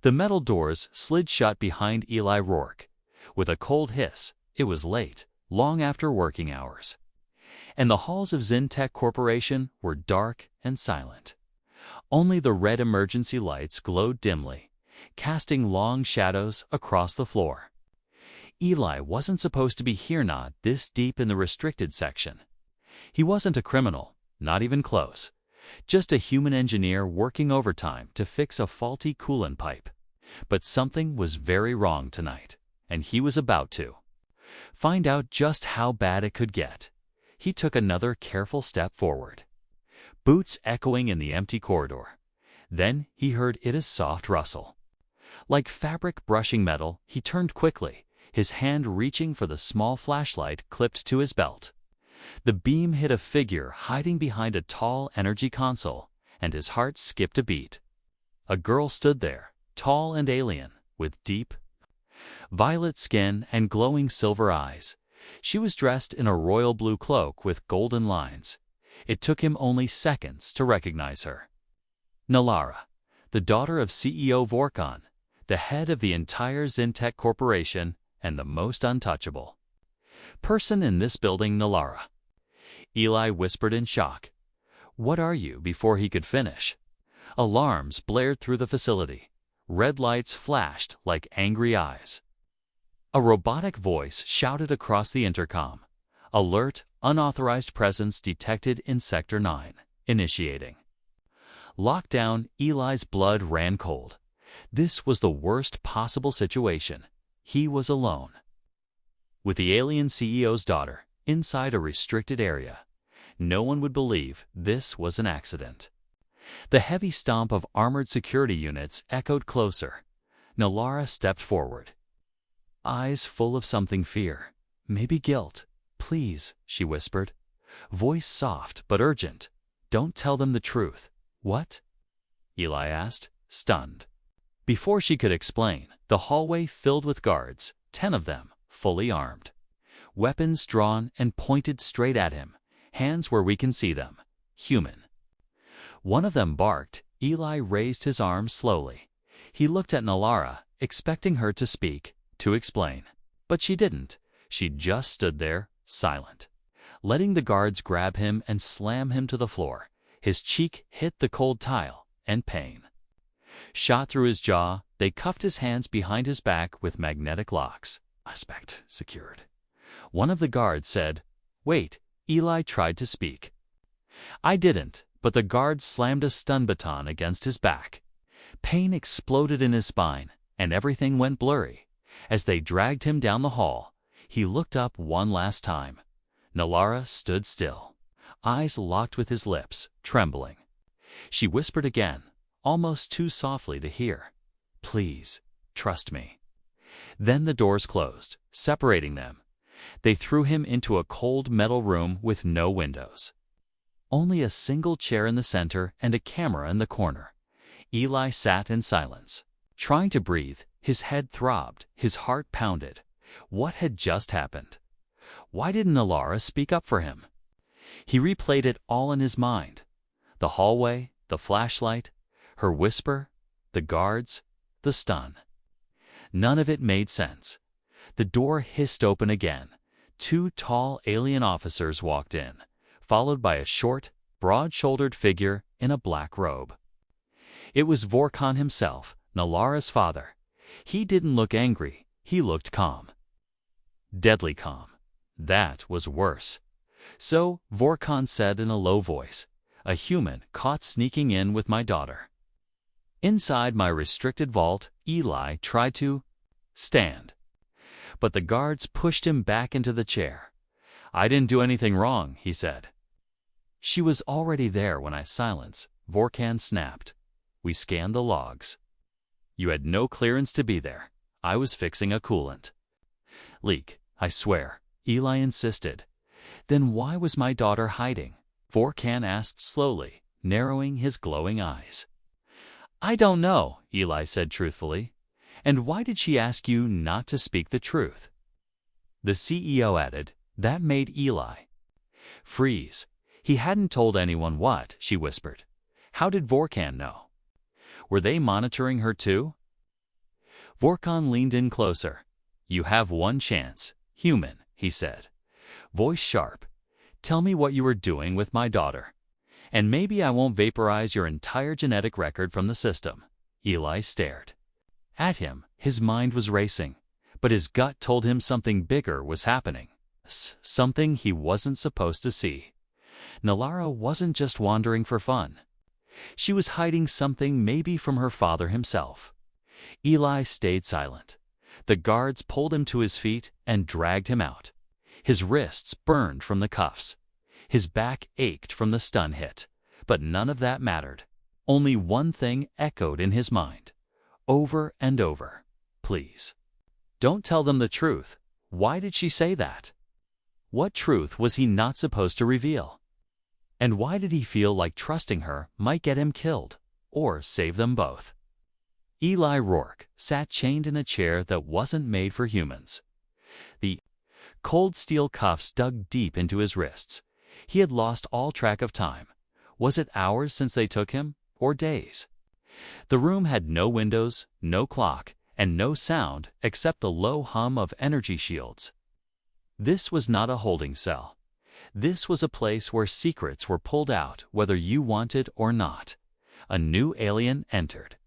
The metal doors slid shut behind Eli Rourke. With a cold hiss, it was late, long after working hours. And the halls of Zintech Corporation were dark and silent. Only the red emergency lights glowed dimly, casting long shadows across the floor. Eli wasn't supposed to be here not this deep in the restricted section. He wasn't a criminal, not even close. Just a human engineer working overtime to fix a faulty coolant pipe. But something was very wrong tonight, and he was about to find out just how bad it could get. He took another careful step forward. Boots echoing in the empty corridor. Then he heard Ida's soft rustle. Like fabric brushing metal, he turned quickly, his hand reaching for the small flashlight clipped to his belt. The beam hit a figure hiding behind a tall energy console, and his heart skipped a beat. A girl stood there, tall and alien, with deep, violet skin and glowing silver eyes. She was dressed in a royal blue cloak with golden lines. It took him only seconds to recognize her. Nalara, the daughter of CEO Vorkon, the head of the entire Zintech Corporation and the most untouchable person in this building. Nalara. Eli whispered in shock. What are you? Before he could finish, alarms blared through the facility. Red lights flashed like angry eyes. A robotic voice shouted across the intercom. Alert, unauthorized presence detected in Sector 9. Initiating lockdown. Eli's blood ran cold. This was the worst possible situation. He was alone with the alien CEO's daughter, inside a restricted area. No one would believe this was an accident. The heavy stomp of armored security units echoed closer. Nalara stepped forward, eyes full of something fear, maybe guilt. Please, she whispered, voice soft but urgent. Don't tell them the truth. What? Eli asked, stunned. Before she could explain, the hallway filled with guards, 10 of them, fully armed. Weapons drawn and pointed straight at him, hands where we can see them, human. One of them barked. Eli raised his arm slowly. He looked at Nalara, expecting her to speak, to explain. But she didn't. She just stood there, silent, letting the guards grab him and slam him to the floor. His cheek hit the cold tile, and pain shot through his jaw. They cuffed his hands behind his back with magnetic locks. Suspect secured. One of the guards said, Wait. Eli tried to speak. I didn't, but the guard slammed a stun baton against his back. Pain exploded in his spine, and everything went blurry. As they dragged him down the hall, he looked up one last time. Nalara stood still, eyes locked with his lips, trembling. She whispered again, almost too softly to hear. Please, trust me. Then the doors closed, separating them. They threw him into a cold metal room with no windows. Only a single chair in the center and a camera in the corner. Eli sat in silence, trying to breathe. His head throbbed, his heart pounded. What had just happened? Why didn't Nalara speak up for him? He replayed it all in his mind. The hallway, the flashlight, her whisper, the guards, the stun. None of it made sense. The door hissed open again. 2 tall alien officers walked in, followed by a short, broad-shouldered figure in a black robe. It was Vorkon himself, Nalara's father. He didn't look angry, he looked calm. Deadly calm. That was worse. So, Vorkon said in a low voice, a human caught sneaking in with my daughter. Inside my restricted vault, Eli tried to stand. But the guards pushed him back into the chair. I didn't do anything wrong, he said. She was already there when I silenced, Vorkon snapped. We scanned the logs. You had no clearance to be there. I was fixing a coolant leak, I swear, Eli insisted. Then why was my daughter hiding? Vorkon asked slowly, narrowing his glowing eyes. I don't know, Eli said truthfully. And why did she ask you not to speak the truth? The CEO added. That made Eli freeze. He hadn't told anyone what, she whispered. How did Vorkon know? Were they monitoring her too? Vorkon leaned in closer. "You have one chance, human," he said. Voice sharp. "Tell me what you were doing with my daughter. And maybe I won't vaporize your entire genetic record from the system." Eli stared at him. His mind was racing, but his gut told him something bigger was happening. Something he wasn't supposed to see. Nalara wasn't just wandering for fun. She was hiding something, maybe from her father himself. Eli stayed silent. The guards pulled him to his feet and dragged him out. His wrists burned from the cuffs. His back ached from the stun hit. But none of that mattered. Only one thing echoed in his mind, over and over. "Please, don't tell them the truth." Why did she say that? What truth was he not supposed to reveal? And why did he feel like trusting her might get him killed, or save them both? Eli Rourke sat chained in a chair that wasn't made for humans. The cold steel cuffs dug deep into his wrists. He had lost all track of time. Was it hours since they took him, or days? The room had no windows, no clock, and no sound except the low hum of energy shields. This was not a holding cell. This was a place where secrets were pulled out whether you wanted or not. A new alien entered.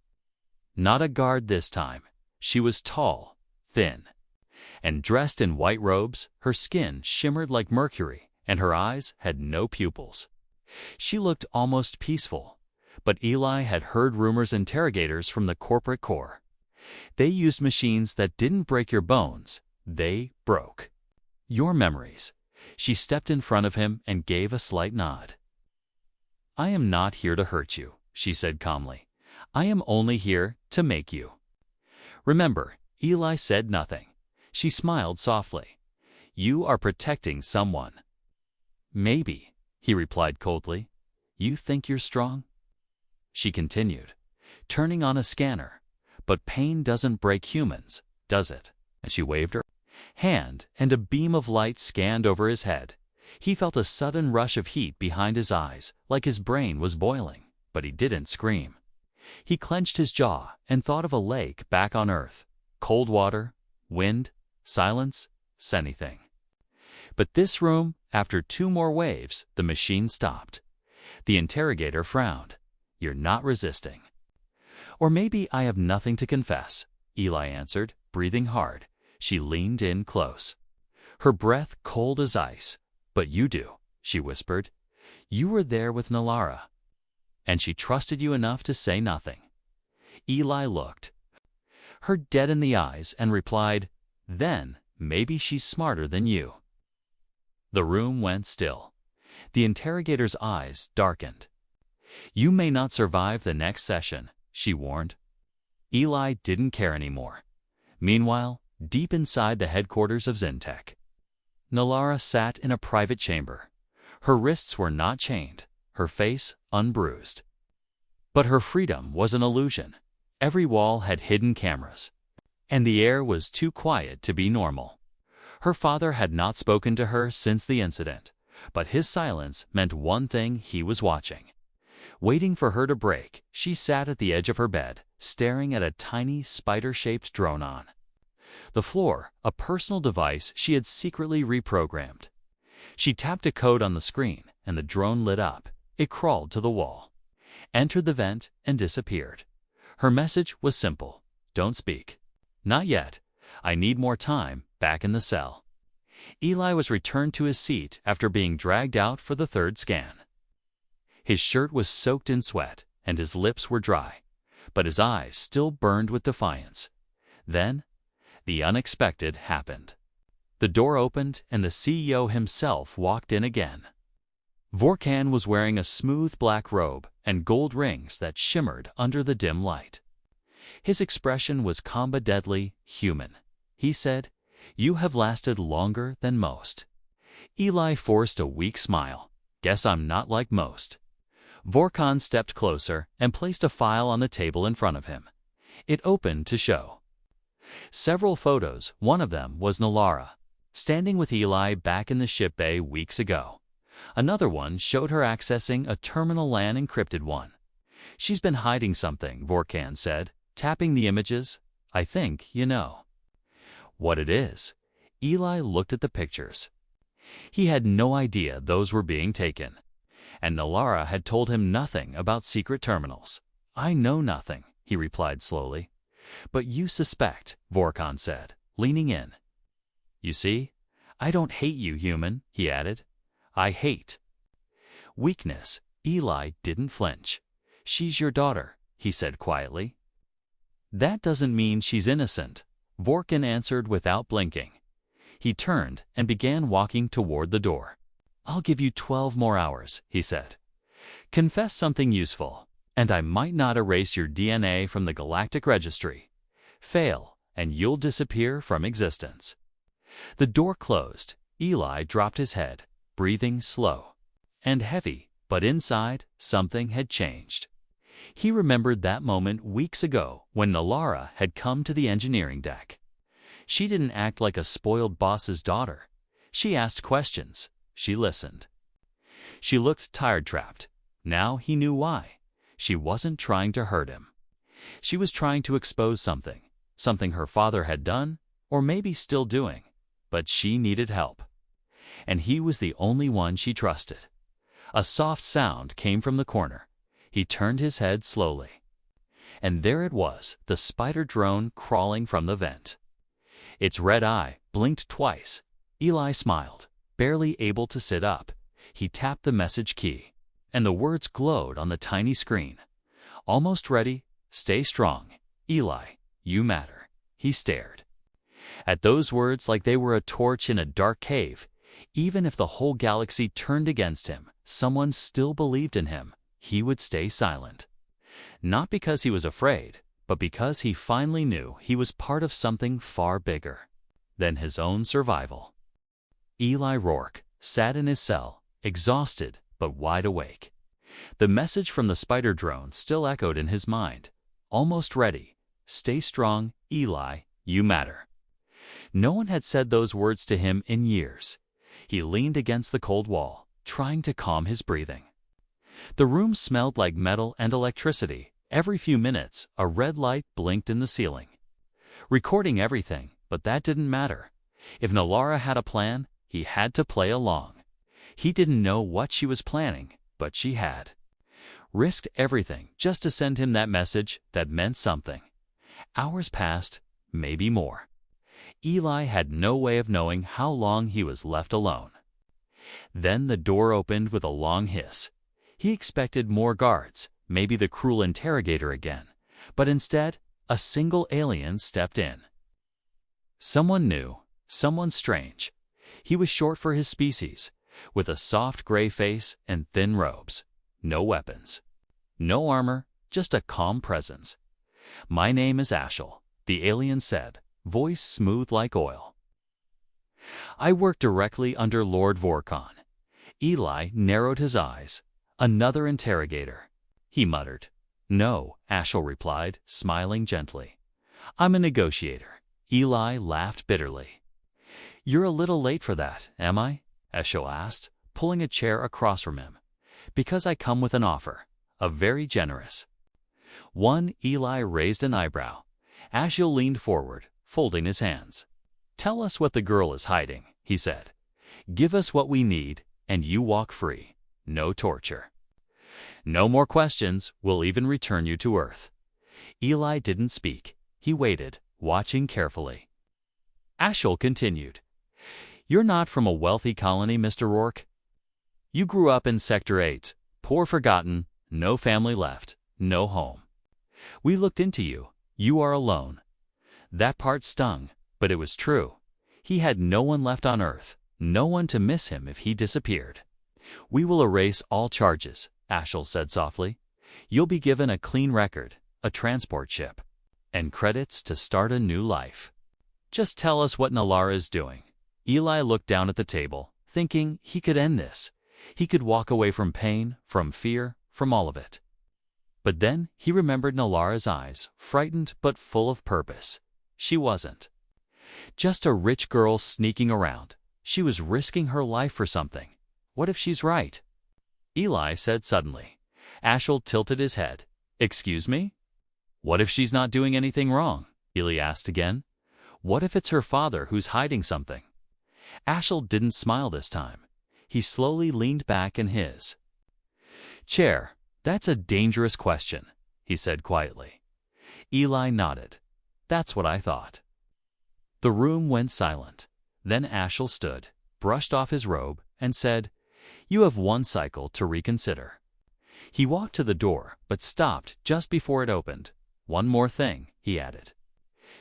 Not a guard this time. She was tall, thin, and dressed in white robes. Her skin shimmered like mercury, and her eyes had no pupils. She looked almost peaceful, but Eli had heard rumors interrogators from the corporate core. They used machines that didn't break your bones, they broke your memories. She stepped in front of him and gave a slight nod. "I am not here to hurt you," she said calmly. "I am only here to make you." "Remember," Eli said nothing. She smiled softly. "You are protecting someone." "Maybe," he replied coldly. "You think you're strong?" She continued, turning on a scanner. "But pain doesn't break humans, does it?" And she waved her hand, and a beam of light scanned over his head. He felt a sudden rush of heat behind his eyes, like his brain was boiling, but he didn't scream. He clenched his jaw and thought of a lake back on Earth. Cold water, wind, silence, anything. But this room, after 2 more waves, the machine stopped. The interrogator frowned. "You're not resisting." "Or maybe I have nothing to confess," Eli answered, breathing hard. She leaned in close, her breath cold as ice. "But you do," she whispered. "You were there with Nalara, and she trusted you enough to say nothing." Eli looked her dead in the eyes and replied, "Then maybe she's smarter than you." The room went still. The interrogator's eyes darkened. "You may not survive the next session," she warned. Eli didn't care anymore. Meanwhile, deep inside the headquarters of Zintech, Nalara sat in a private chamber. Her wrists were not chained, her face unbruised. But her freedom was an illusion. Every wall had hidden cameras, and the air was too quiet to be normal. Her father had not spoken to her since the incident, but his silence meant one thing: he was watching. Waiting for her to break, she sat at the edge of her bed, staring at a tiny spider-shaped drone on the floor, a personal device she had secretly reprogrammed. She tapped a code on the screen, and the drone lit up. It crawled to the wall, entered the vent, and disappeared. Her message was simple: "Don't speak. Not yet. I need more time back in the cell." Eli was returned to his seat after being dragged out for the 3rd scan. His shirt was soaked in sweat, and his lips were dry, but his eyes still burned with defiance. Then, the unexpected happened. The door opened, and the CEO himself walked in again. Vorkan was wearing a smooth black robe and gold rings that shimmered under the dim light. His expression was deadly human. He said, "You have lasted longer than most." Eli forced a weak smile. "Guess I'm not like most." Vorkan stepped closer and placed a file on the table in front of him. It opened to show several photos. One of them was Nalara, standing with Eli back in the ship bay weeks ago. Another one showed her accessing a terminal LAN encrypted one. "She's been hiding something," Vorkan said, tapping the images. I think you know. What it is? Eli looked at the pictures. He had no idea those were being taken, and Nalara had told him nothing about secret terminals. I know nothing, he replied slowly. But you suspect, Vorkon said, leaning in. You see, I don't hate you, human, he added. I hate. Weakness. Eli didn't flinch. She's your daughter, he said quietly. That doesn't mean she's innocent, Vorkon answered without blinking. He turned and began walking toward the door. I'll give you 12 more hours, he said. Confess something useful, and I might not erase your DNA from the Galactic Registry. Fail, and you'll disappear from existence. The door closed. Eli dropped his head, breathing slow and heavy, but inside something had changed. He remembered that moment weeks ago when Nalara had come to the engineering deck. She didn't act like a spoiled boss's daughter. She asked questions. She listened. She looked tired-trapped. Now he knew why. She wasn't trying to hurt him. She was trying to expose something her father had done, or maybe still doing, but she needed help. And he was the only one she trusted. A soft sound came from the corner. He turned his head slowly. And there it was, the spider drone crawling from the vent. Its red eye blinked twice. Eli smiled, barely able to sit up. He tapped the message key, and the words glowed on the tiny screen. Almost ready, stay strong. Eli, you matter. He stared at those words like they were a torch in a dark cave. Even if the whole galaxy turned against him, someone still believed in him. He would stay silent. Not because he was afraid, but because he finally knew he was part of something far bigger than his own survival. Eli Rourke sat in his cell, exhausted but wide awake. The message from the spider drone still echoed in his mind. Almost ready. Stay strong, Eli, you matter. No one had said those words to him in years. He leaned against the cold wall, trying to calm his breathing. The room smelled like metal and electricity. Every few minutes, a red light blinked in the ceiling, recording everything, but that didn't matter. If Nalara had a plan, he had to play along. He didn't know what she was planning, but she had. Risked everything just to send him that message that meant something. Hours passed, maybe more. Eli had no way of knowing how long he was left alone. Then the door opened with a long hiss. He expected more guards, maybe the cruel interrogator again, but instead, a single alien stepped in. Someone new, someone strange. He was short for his species, with a soft gray face and thin robes. No weapons. No armor, just a calm presence. My name is Ashel, the alien said, voice smooth like oil. I work directly under Lord Vorkon. Eli narrowed his eyes. Another interrogator. He muttered. No, Ashel replied, smiling gently. I'm a negotiator. Eli laughed bitterly. You're a little late for that, am I? Ashel asked, pulling a chair across from him. Because I come with an offer, a very generous one. Eli raised an eyebrow. Ashel leaned forward, folding his hands. Tell us what the girl is hiding, he said. Give us what we need, and you walk free. No torture. No more questions. We'll even return you to Earth. Eli didn't speak. He waited, watching carefully. Ashel continued. You're not from a wealthy colony, Mr. Rourke. You grew up in Sector 8, poor, forgotten, no family left, no home. We looked into you. You are alone. That part stung, but it was true. He had no one left on Earth, no one to miss him if he disappeared. We will erase all charges, Ashel said softly. You'll be given a clean record, a transport ship, and credits to start a new life. Just tell us what Nalara is doing. Eli looked down at the table, thinking he could end this. He could walk away from pain, from fear, from all of it. But then he remembered Nalara's eyes, frightened but full of purpose. She wasn't just a rich girl sneaking around. She was risking her life for something. What if she's right? Eli said suddenly. Ashel tilted his head. Excuse me? What if she's not doing anything wrong? Eli asked again. What if it's her father who's hiding something? Ashel didn't smile this time. He slowly leaned back in his chair. That's a dangerous question, he said quietly. Eli nodded. That's what I thought. The room went silent. Then Ashel stood, brushed off his robe, and said, You have one cycle to reconsider. He walked to the door, but stopped just before it opened. One more thing, he added.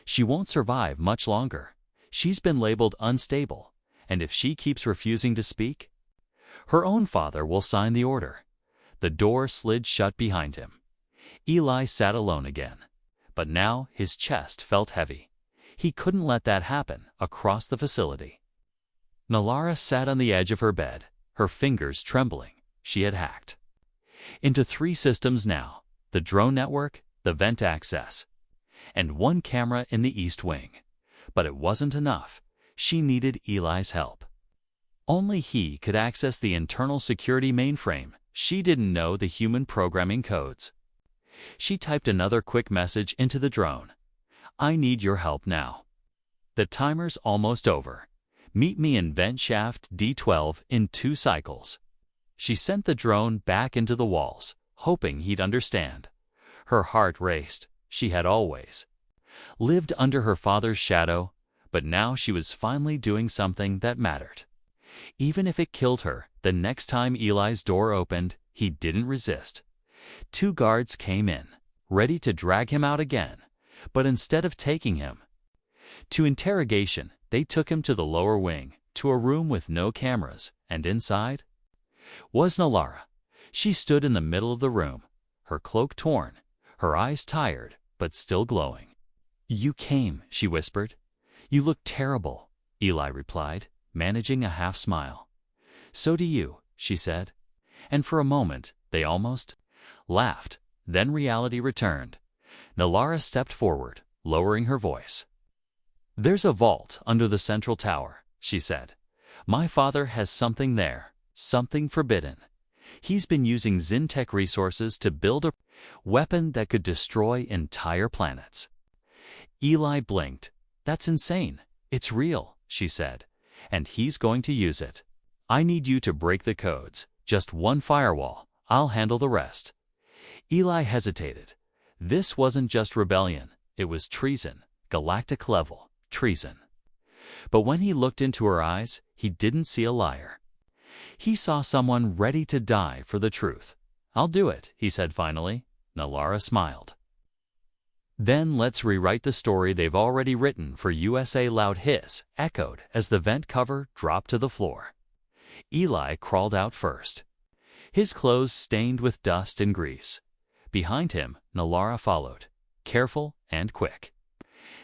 She won't survive much longer. She's been labeled unstable, and if she keeps refusing to speak, her own father will sign the order. The door slid shut behind him. Eli sat alone again, but now his chest felt heavy. He couldn't let that happen across the facility. Nalara sat on the edge of her bed, her fingers trembling. She had hacked into 3 systems now: the drone network, the vent access, and 1 camera in the East Wing. But it wasn't enough. She needed Eli's help. Only he could access the internal security mainframe. She didn't know the human programming codes. She typed another quick message into the drone. I need your help now. The timer's almost over. Meet me in vent shaft D12 in 2 cycles. She sent the drone back into the walls, hoping he'd understand. Her heart raced. She had always lived under her father's shadow, but now she was finally doing something that mattered. Even if it killed her, the next time Eli's door opened, he didn't resist. 2 guards came in, ready to drag him out again, but instead of taking him to interrogation, they took him to the lower wing, to a room with no cameras, and inside was Nalara. She stood in the middle of the room, her cloak torn, her eyes tired, but still glowing. You came, she whispered. You look terrible, Eli replied, managing a half smile. So do you, she said. And for a moment, they almost laughed. Then reality returned. Nalara stepped forward, lowering her voice. There's a vault under the central tower, she said. My father has something there, something forbidden. He's been using Zintech resources to build a weapon that could destroy entire planets. Eli blinked. That's insane. It's real, she said. And he's going to use it. I need you to break the codes. Just 1 firewall. I'll handle the rest. Eli hesitated. This wasn't just rebellion. It was treason. Galactic level treason. But when he looked into her eyes, he didn't see a liar. He saw someone ready to die for the truth. I'll do it, he said finally. Nalara smiled. Then let's rewrite the story they've already written for USA. Loud hiss echoed as the vent cover dropped to the floor. Eli crawled out first, his clothes stained with dust and grease. Behind him, Nalara followed, careful and quick.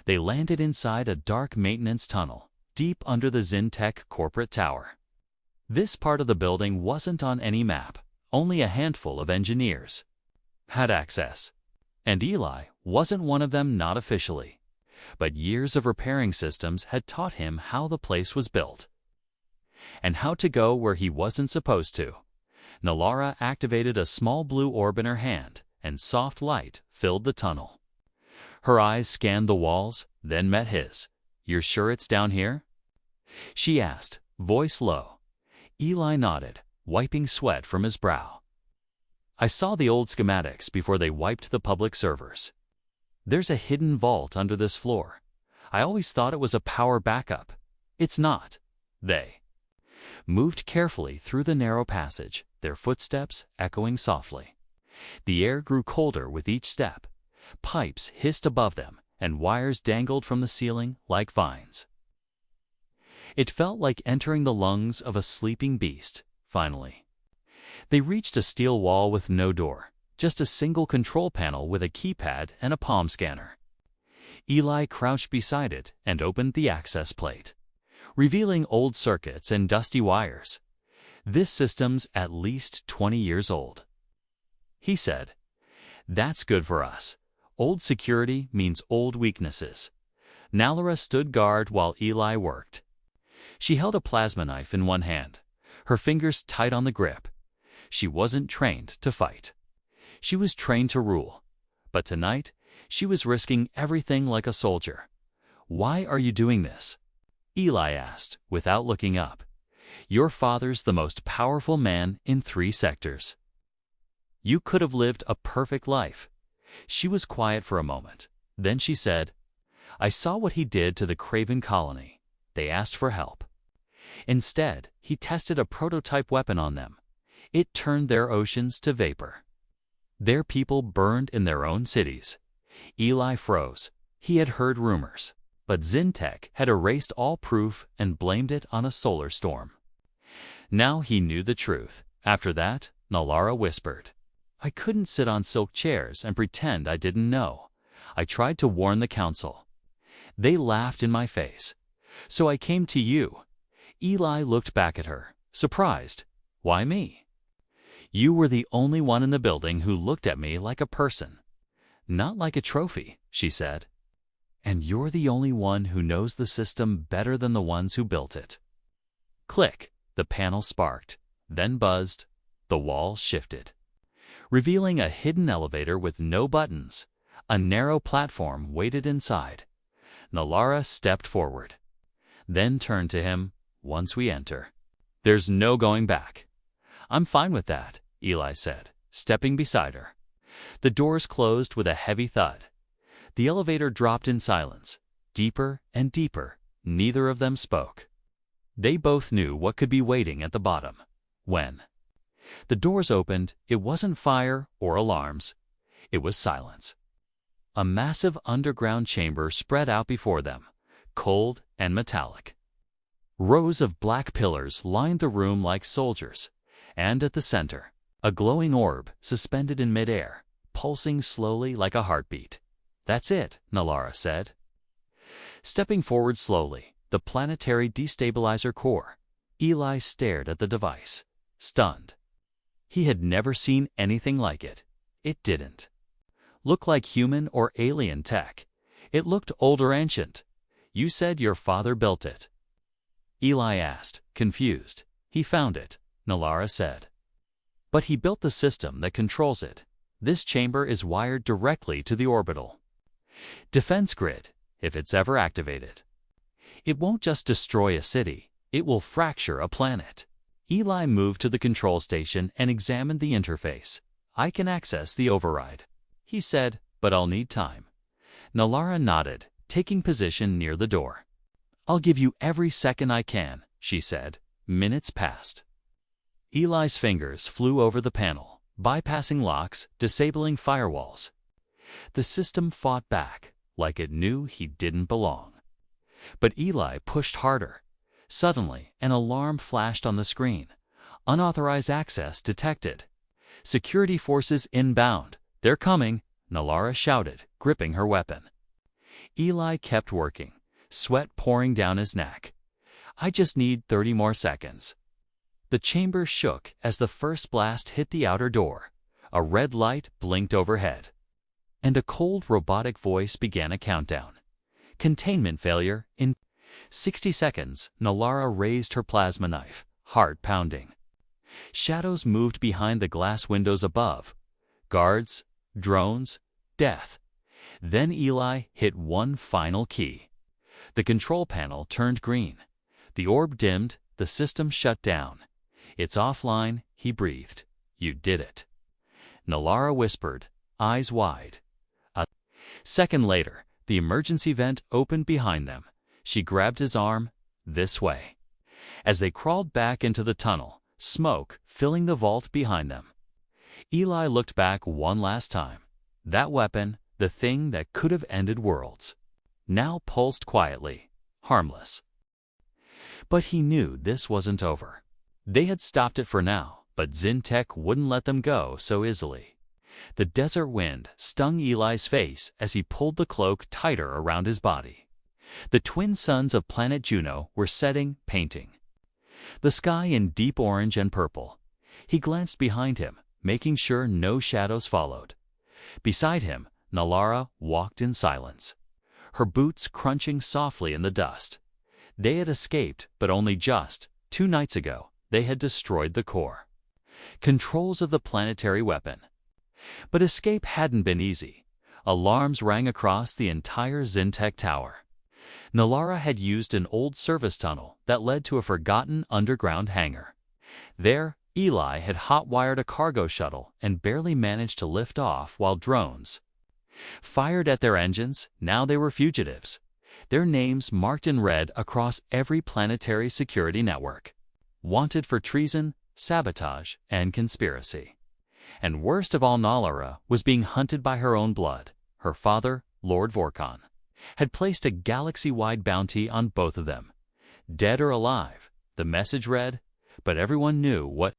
They landed inside a dark maintenance tunnel, deep under the Zintech corporate tower. This part of the building wasn't on any map. Only a handful of engineers had access. And Eli wasn't one of them, not officially. But years of repairing systems had taught him how the place was built, and how to go where he wasn't supposed to. Nalara activated a small blue orb in her hand, and soft light filled the tunnel. Her eyes scanned the walls, then met his. You're sure it's down here? She asked, voice low. Eli nodded, wiping sweat from his brow. I saw the old schematics before they wiped the public servers. There's a hidden vault under this floor. I always thought it was a power backup. It's not. They moved carefully through the narrow passage, their footsteps echoing softly. The air grew colder with each step. Pipes hissed above them, and wires dangled from the ceiling like vines. It felt like entering the lungs of a sleeping beast, finally. They reached a steel wall with no door, just a single control panel with a keypad and a palm scanner. Eli crouched beside it and opened the access plate, revealing old circuits and dusty wires. This system's at least 20 years old, he said. That's good for us. Old security means old weaknesses. Nalara stood guard while Eli worked. She held a plasma knife in one hand, her fingers tight on the grip. She wasn't trained to fight. She was trained to rule. But tonight, She was risking everything like a soldier. "Why are you doing this?" Eli asked, without looking up. "Your father's the most powerful man in 3 sectors. You could have lived a perfect life." She was quiet for a moment. Then she said, "I saw what he did to the Craven colony. They asked for help. Instead, he tested a prototype weapon on them. It turned their oceans to vapor. Their people burned in their own cities." Eli froze. He had heard rumors, but Zintech had erased all proof and blamed it on a solar storm. Now he knew the truth. After that, Nalara whispered, "I couldn't sit on silk chairs and pretend I didn't know. I tried to warn the council. They laughed in my face. So I came to you." Eli looked back at her, surprised. "Why me?" "You were the only one in the building who looked at me like a person. Not like a trophy," she said. "And you're the only one who knows the system better than the ones who built it." Click, the panel sparked, then buzzed. The wall shifted, revealing a hidden elevator with no buttons. A narrow platform waited inside. Nalara stepped forward, then turned to him. "Once we enter, there's no going back." "I'm fine with that," Eli said, stepping beside her. The doors closed with a heavy thud. The elevator dropped in silence, deeper and deeper. Neither of them spoke. They both knew what could be waiting at the bottom. When the doors opened, it wasn't fire or alarms. It was silence. A massive underground chamber spread out before them, cold and metallic. Rows of black pillars lined the room like soldiers, and at the center, a glowing orb suspended in midair, pulsing slowly like a heartbeat. "That's it," Nalara said. Stepping forward slowly, the planetary destabilizer core. Eli stared at the device, stunned. He had never seen anything like it. It didn't look like human or alien tech. It looked old or ancient. "You said your father built it?" Eli asked, confused. "He found it," Nalara said. "But he built the system that controls it. This chamber is wired directly to the orbital defense grid, if it's ever activated. It won't just destroy a city, it will fracture a planet." Eli moved to the control station and examined the interface. "I can access the override," he said, "but I'll need time." Nalara nodded, taking position near the door. "I'll give you every second I can," she said. Minutes passed. Eli's fingers flew over the panel, bypassing locks, disabling firewalls. The system fought back, like it knew he didn't belong. But Eli pushed harder. Suddenly, an alarm flashed on the screen. "Unauthorized access detected. Security forces inbound. They're coming," Nalara shouted, gripping her weapon. Eli kept working, sweat pouring down his neck. "I just need 30 more seconds." The chamber shook as the first blast hit the outer door. A red light blinked overhead, and a cold robotic voice began a countdown. "Containment failure in 60 seconds." Nalara raised her plasma knife, heart pounding. Shadows moved behind the glass windows above. Guards, drones, death. Then Eli hit one final key. The control panel turned green. The orb dimmed, the system shut down. "It's offline," he breathed. "You did it." Nalara whispered, eyes wide. A second later, the emergency vent opened behind them. She grabbed his arm. "This way." As they crawled back into the tunnel, smoke filling the vault behind them. Eli looked back one last time. That weapon, the thing that could have ended worlds, now pulsed quietly, harmless. But he knew this wasn't over. They had stopped it for now, but Zintech wouldn't let them go so easily. The desert wind stung Eli's face as he pulled the cloak tighter around his body. The twin suns of planet Juno were setting, painting the sky in deep orange and purple. He glanced behind him, making sure no shadows followed. Beside him, Nalara walked in silence, her boots crunching softly in the dust. They had escaped, but only just. 2 nights ago, they had destroyed the core controls of the planetary weapon. But escape hadn't been easy. Alarms rang across the entire Zintech tower. Nalara had used an old service tunnel that led to a forgotten underground hangar. There, Eli had hot-wired a cargo shuttle and barely managed to lift off while drones fired at their engines. Now they were fugitives, their names marked in red across every planetary security network. Wanted for treason, sabotage, and conspiracy. And worst of all, Nalara was being hunted by her own blood. Her father, Lord Vorkon, had placed a galaxy-wide bounty on both of them. Dead or alive, the message read, but everyone knew what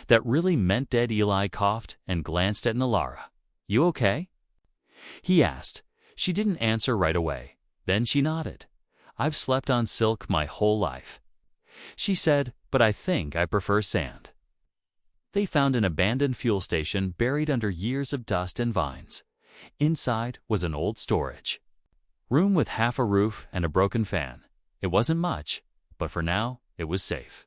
that really meant. Dead. Eli coughed and glanced at Nalara. "You okay?" he asked. She didn't answer right away. Then she nodded. "I've slept on silk my whole life," she said, "but I think I prefer sand." They found an abandoned fuel station buried under years of dust and vines. Inside was an old storage room with half a roof and a broken fan. It wasn't much, but for now, it was safe.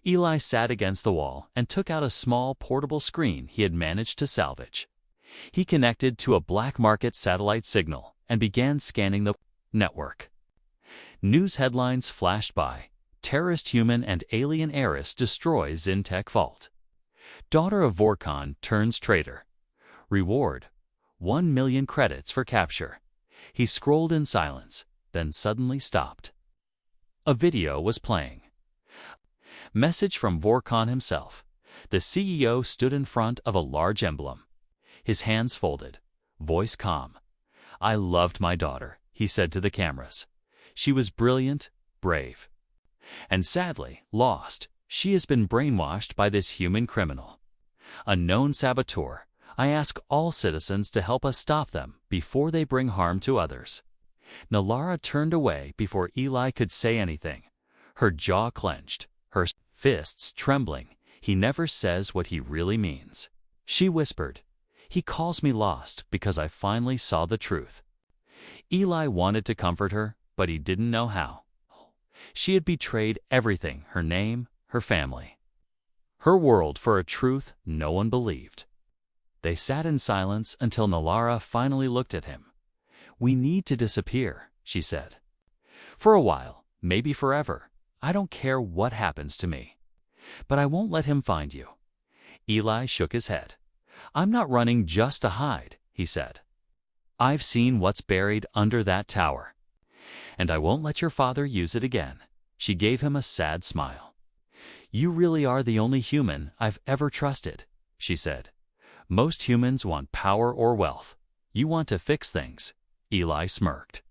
Eli sat against the wall and took out a small portable screen he had managed to salvage. He connected to a black market satellite signal and began scanning the network. News headlines flashed by. Terrorist human and alien heiress destroy Zintech vault. Daughter of Vorkon turns traitor. Reward: 1 million credits for capture. He scrolled in silence, then suddenly stopped. A video was playing. Message from Vorkon himself. The CEO stood in front of a large emblem, his hands folded, voice calm. "I loved my daughter," he said to the cameras. "She was brilliant, brave, and sadly lost. She has been brainwashed by this human criminal, a known saboteur. I ask all citizens to help us stop them before they bring harm to others." Nalara turned away before Eli could say anything, her jaw clenched, her fists trembling. "He never says what he really means," she whispered. "He calls me lost because I finally saw the truth." Eli wanted to comfort her, but he didn't know how. She had betrayed everything: her name, her family, her world, for a truth no one believed. They sat in silence until Nalara finally looked at him. "We need to disappear," she said. "For a while, maybe forever. I don't care what happens to me. But I won't let him find you." Eli shook his head. "I'm not running just to hide," he said. "I've seen what's buried under that tower, and I won't let your father use it again." She gave him a sad smile. "You really are the only human I've ever trusted," she said. "Most humans want power or wealth. You want to fix things." Eli smirked.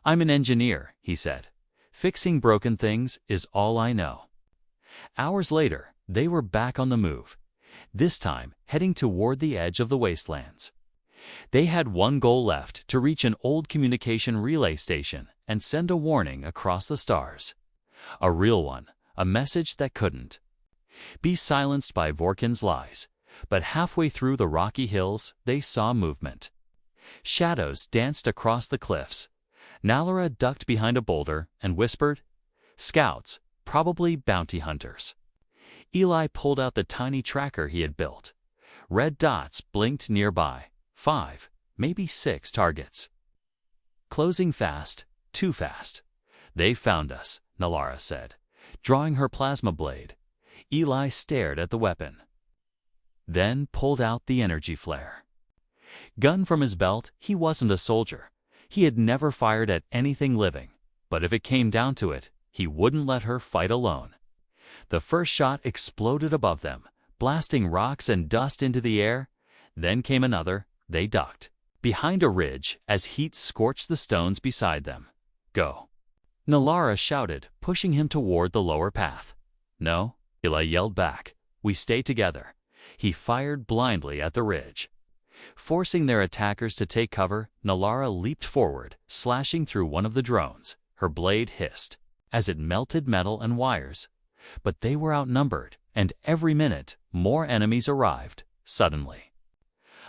"I'm an engineer," he said. "Fixing broken things is all I know." Hours later, they were back on the move, this time heading toward the edge of the wastelands. They had one goal left: to reach an old communication relay station and send a warning across the stars. A real one, a message that couldn't be silenced by Vorkon's lies. But halfway through the rocky hills, they saw movement. Shadows danced across the cliffs. Nalara ducked behind a boulder and whispered, "Scouts, probably bounty hunters." Eli pulled out the tiny tracker he had built. Red dots blinked nearby. 5, maybe 6 targets. Closing fast, too fast. "They found us," Nalara said, drawing her plasma blade. Eli stared at the weapon, then pulled out the energy flare. Gun from his belt, he wasn't a soldier. He had never fired at anything living, but if it came down to it, he wouldn't let her fight alone. The first shot exploded above them, blasting rocks and dust into the air. Then came another. They ducked behind a ridge as heat scorched the stones beside them. "Go," Nalara shouted, pushing him toward the lower path. "No," Eli yelled back. "We stay together." He fired blindly at the ridge. Forcing their attackers to take cover, Nalara leaped forward, slashing through one of the drones. Her blade hissed as it melted metal and wires. But they were outnumbered, and every minute more enemies arrived. Suddenly,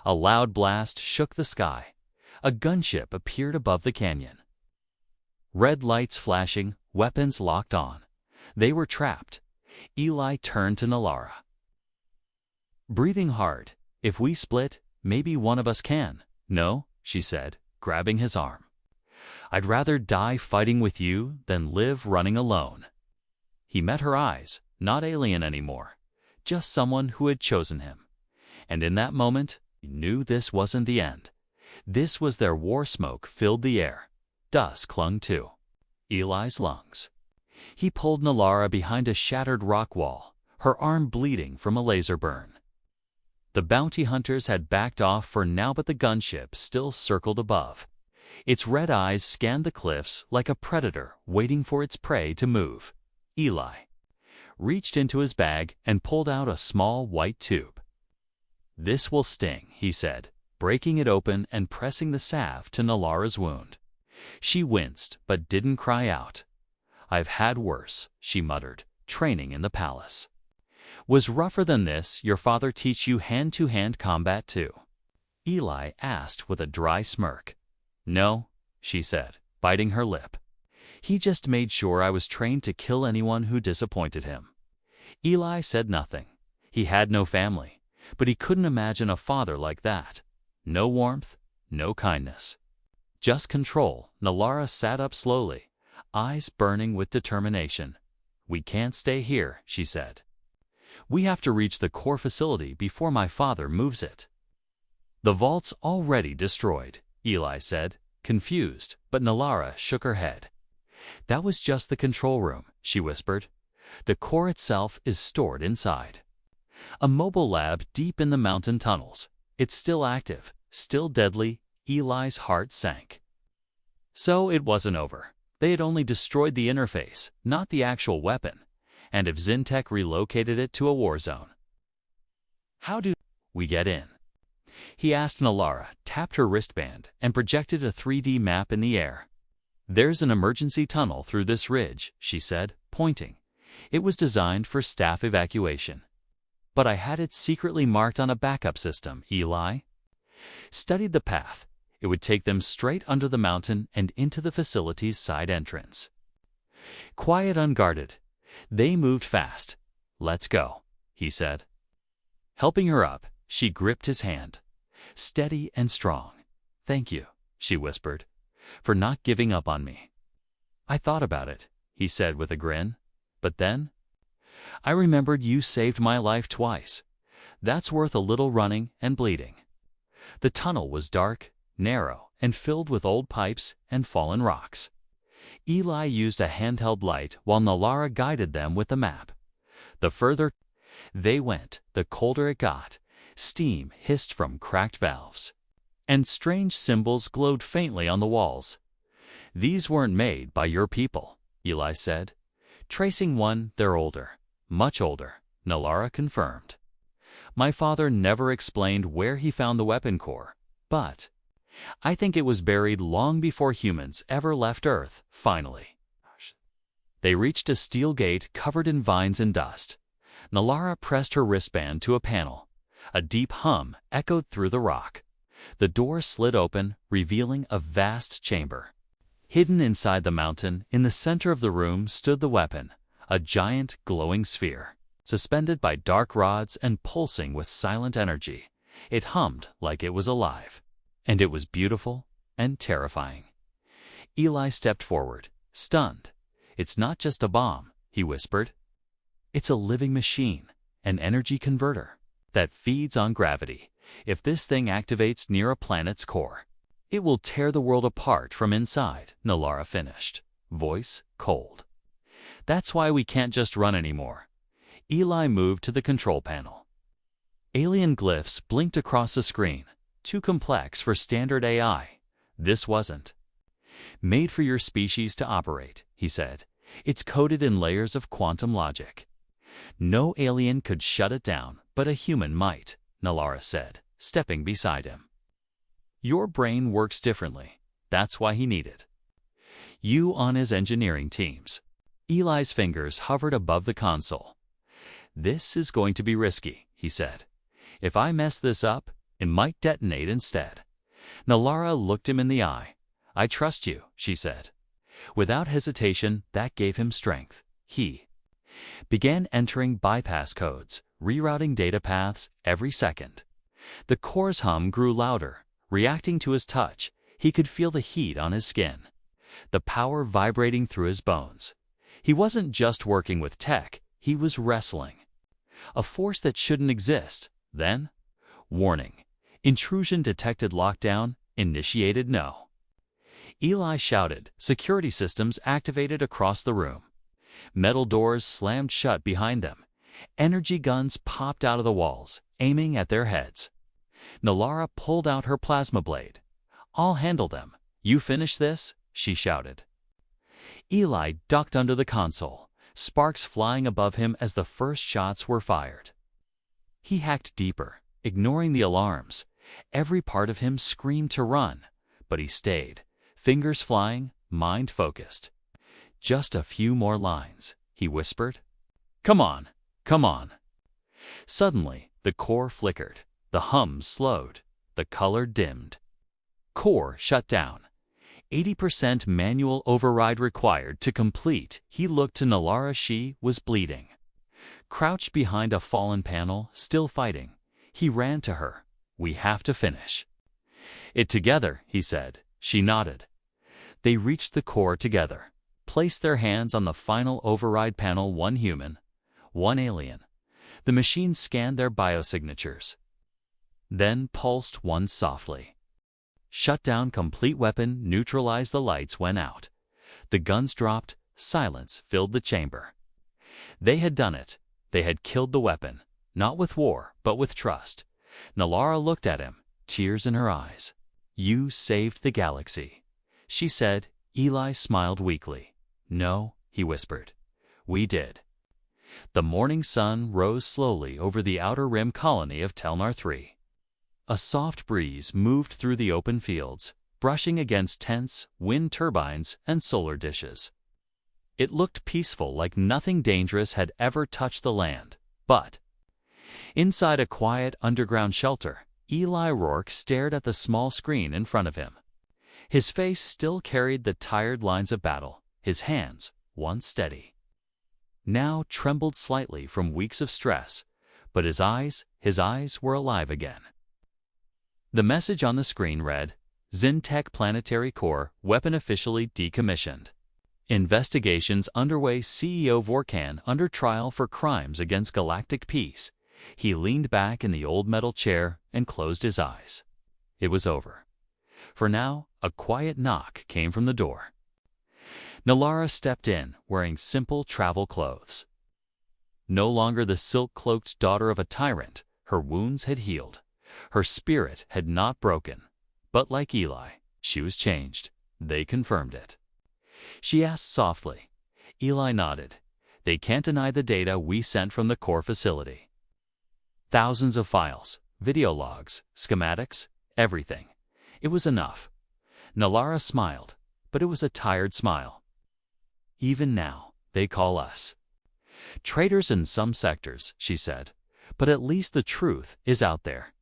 a loud blast shook the sky. A gunship appeared above the canyon. Red lights flashing, weapons locked on. They were trapped. Eli turned to Nalara. Breathing hard, "If we split, maybe one of us can." "No," she said, grabbing his arm. "I'd rather die fighting with you than live running alone." He met her eyes, not alien anymore, just someone who had chosen him. And in that moment, he knew this wasn't the end. This was their war. Smoke filled the air. Dust clung to Eli's lungs. He pulled Nalara behind a shattered rock wall, her arm bleeding from a laser burn. The bounty hunters had backed off for now, but the gunship still circled above. Its red eyes scanned the cliffs like a predator waiting for its prey to move. Eli reached into his bag and pulled out a small white tube. "This will sting," he said, breaking it open and pressing the salve to Nalara's wound. She winced but didn't cry out. "I've had worse," she muttered, "training in the palace." "Was rougher than this your father teach you hand-to-hand combat too?" Eli asked with a dry smirk. "No," she said, biting her lip. "He just made sure I was trained to kill anyone who disappointed him." Eli said nothing. He had no family, but he couldn't imagine a father like that. No warmth, no kindness. Just control. Nalara sat up slowly, eyes burning with determination. "We can't stay here," she said. "We have to reach the core facility before my father moves it." "The vault's already destroyed," Eli said, confused, but Nalara shook her head. "That was just the control room," she whispered. "The core itself is stored inside. A mobile lab deep in the mountain tunnels. It's still active, still deadly." Eli's heart sank. So it wasn't over. They had only destroyed the interface, not the actual weapon. And if Zintech relocated it to a war zone? "How do we get in?" he asked. Nalara tapped her wristband and projected a 3D map in the air. "There's an emergency tunnel through this ridge," she said, pointing. "It was designed for staff evacuation. But I had it secretly marked on a backup system." Eli studied the path. It would take them straight under the mountain and into the facility's side entrance. Quiet, unguarded. They moved fast. "Let's go," he said. Helping her up, she gripped his hand. Steady and strong. "Thank you," she whispered, "for not giving up on me." "I thought about it," he said with a grin. "But then I remembered you saved my life twice. That's worth a little running and bleeding." The tunnel was dark, narrow, and filled with old pipes and fallen rocks. Eli used a handheld light while Nalara guided them with the map. The further they went, the colder it got. Steam hissed from cracked valves, and strange symbols glowed faintly on the walls. "These weren't made by your people," Eli said. Tracing one, "They're older, much older," Nalara confirmed. "My father never explained where he found the weapon core, but I think it was buried long before humans ever left Earth." Finally, they reached a steel gate covered in vines and dust. Nalara pressed her wristband to a panel. A deep hum echoed through the rock. The door slid open, revealing a vast chamber. Hidden inside the mountain, in the center of the room stood the weapon, a giant glowing sphere, suspended by dark rods and pulsing with silent energy. It hummed like it was alive. And it was beautiful and terrifying. Eli stepped forward, stunned. "It's not just a bomb," he whispered. "It's a living machine, an energy converter that feeds on gravity. If this thing activates near a planet's core, it will tear the world apart from inside," Nalara finished, voice cold. "That's why we can't just run anymore." Eli moved to the control panel. Alien glyphs blinked across the screen. Too complex for standard AI. This wasn't made for your species to operate, he said. It's coded in layers of quantum logic. No alien could shut it down, but a human might, Nalara said, stepping beside him. Your brain works differently. That's why he needed you on his engineering teams. Eli's fingers hovered above the console. This is going to be risky, he said. If I mess this up, it might detonate instead. Nalara looked him in the eye. I trust you, she said. Without hesitation, that gave him strength. He began entering bypass codes, rerouting data paths every second. The core's hum grew louder, reacting to his touch. He could feel the heat on his skin, the power vibrating through his bones. He wasn't just working with tech, he was wrestling. A force that shouldn't exist. Then, warning. Intrusion detected. Lockdown initiated. No. Eli shouted. Security systems activated across the room. Metal doors slammed shut behind them. Energy guns popped out of the walls, aiming at their heads. Nalara pulled out her plasma blade. I'll handle them. You finish this, she shouted. Eli ducked under the console, sparks flying above him as the first shots were fired. He hacked deeper, ignoring the alarms. Every part of him screamed to run, but he stayed, fingers flying, mind focused. Just a few more lines, he whispered. Come on, come on. Suddenly, the core flickered, the hum slowed, the color dimmed. Core shut down. 80% manual override required to complete. He looked to Nalara. She was bleeding. Crouched behind a fallen panel, still fighting, he ran to her. We have to finish it together, he said. She nodded. They reached the core together, placed their hands on the final override panel. One human, one alien. The machine scanned their biosignatures, then pulsed once softly. Shut down. Complete. Weapon neutralized. The lights went out. The guns dropped. Silence filled the chamber. They had done it. They had killed the weapon, not with war, but with trust. Nalara looked at him, tears in her eyes. You saved the galaxy, she said. Eli smiled weakly. No, he whispered. We did. The morning sun rose slowly over the outer rim colony of Telnar 3. A soft breeze moved through the open fields, brushing against tents, wind turbines, and solar dishes. It looked peaceful, like nothing dangerous had ever touched the land. But inside a quiet underground shelter, Eli Rourke stared at the small screen in front of him. His face still carried the tired lines of battle. His hands, once steady, now trembled slightly from weeks of stress, but his eyes were alive again. The message on the screen read, Zintech Planetary Core weapon officially decommissioned. Investigations underway. CEO Vorkan under trial for crimes against galactic peace. He leaned back in the old metal chair and closed his eyes. It was over. For now, a quiet knock came from the door. Nalara stepped in, wearing simple travel clothes. No longer the silk-cloaked daughter of a tyrant, her wounds had healed. Her spirit had not broken. But like Eli, she was changed. They confirmed it. She asked softly. Eli nodded. They can't deny the data we sent from the core facility. Thousands of files, video logs, schematics, everything. It was enough. Nalara smiled, but it was a tired smile. Even now, they call us traitors in some sectors, she said, but at least the truth is out there.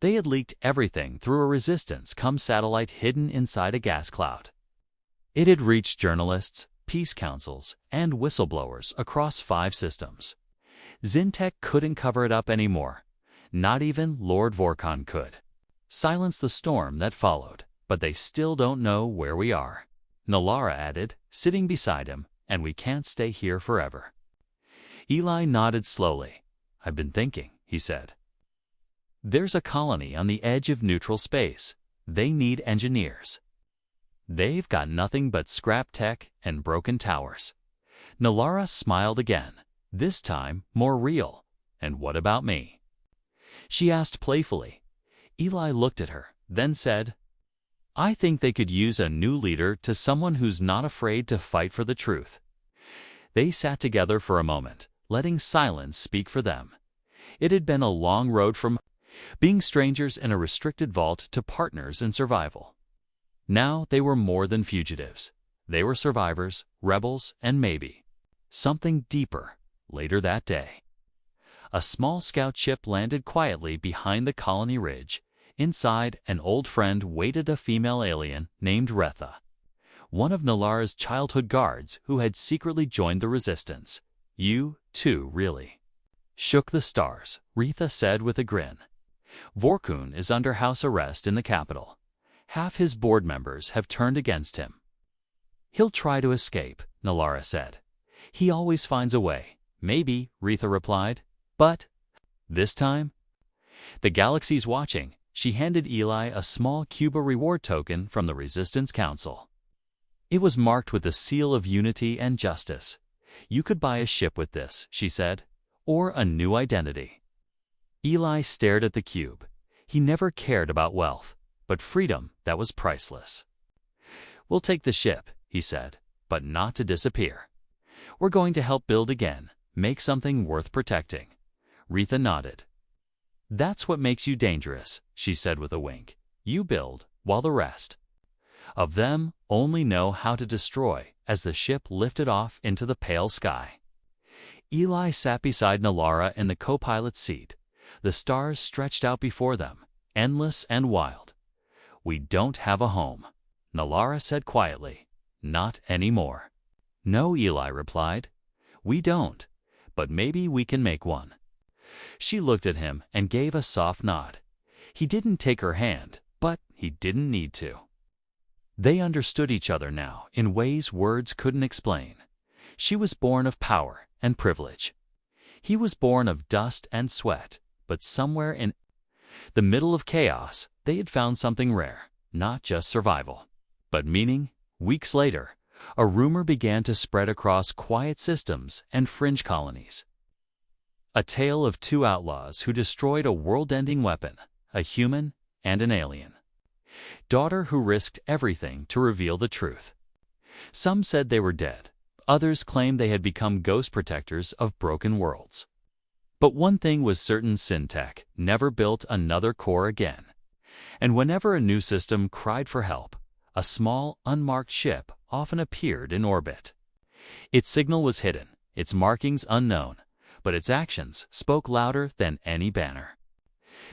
They had leaked everything through a resistance-cum satellite hidden inside a gas cloud. It had reached journalists, peace councils, and whistleblowers across 5 systems. Zintech couldn't cover it up anymore. Not even Lord Vorkan could. Silence the storm that followed, but they still don't know where we are. Nalara added, sitting beside him, and we can't stay here forever. Eli nodded slowly. I've been thinking, he said. There's a colony on the edge of neutral space. They need engineers. They've got nothing but scrap tech and broken towers. Nalara smiled again, this time more real. And what about me? She asked playfully. Eli looked at her, then said, I think they could use a new leader, to someone who's not afraid to fight for the truth. They sat together for a moment, letting silence speak for them. It had been a long road from being strangers in a restricted vault to partners in survival. Now they were more than fugitives. They were survivors, rebels, and maybe something deeper. Later that day, a small scout ship landed quietly behind the colony ridge. Inside, an old friend waited, a female alien named Retha, one of Nalara's childhood guards who had secretly joined the resistance. You, too, really shook the stars, Retha said with a grin. Vorkun is under house arrest in the capital. Half his board members have turned against him. He'll try to escape, Nalara said. He always finds a way. Maybe, Retha replied. But this time? The galaxy's watching. She handed Eli a small Cuba reward token from the Resistance Council. It was marked with the seal of unity and justice. You could buy a ship with this, she said, or a new identity. Eli stared at the cube. He never cared about wealth, but freedom, that was priceless. We'll take the ship, he said, but not to disappear. We're going to help build again, make something worth protecting. Retha nodded. That's what makes you dangerous, she said with a wink. You build, while the rest of them only know how to destroy, as the ship lifted off into the pale sky. Eli sat beside Nalara in the co-pilot's seat. The stars stretched out before them, endless and wild. We don't have a home, Nalara said quietly. Not anymore. No, Eli replied. We don't, but maybe we can make one. She looked at him and gave a soft nod. He didn't take her hand, but he didn't need to. They understood each other now in ways words couldn't explain. She was born of power and privilege. He was born of dust and sweat, but somewhere in the middle of chaos, they had found something rare, not just survival, but meaning. Weeks later, a rumor began to spread across quiet systems and fringe colonies. A tale of two outlaws who destroyed a world-ending weapon, a human and an alien. Daughter who risked everything to reveal the truth. Some said they were dead. Others claimed they had become ghost protectors of broken worlds. But one thing was certain: Syntech never built another core again. And whenever a new system cried for help, a small, unmarked ship often appeared in orbit. Its signal was hidden, its markings unknown, but its actions spoke louder than any banner.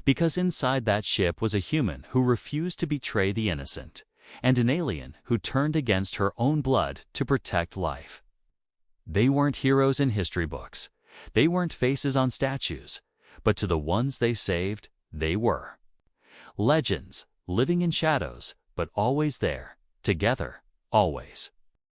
Because inside that ship was a human who refused to betray the innocent, and an alien who turned against her own blood to protect life. They weren't heroes in history books. They weren't faces on statues, but to the ones they saved, they were. Legends, living in shadows, but always there, together, always.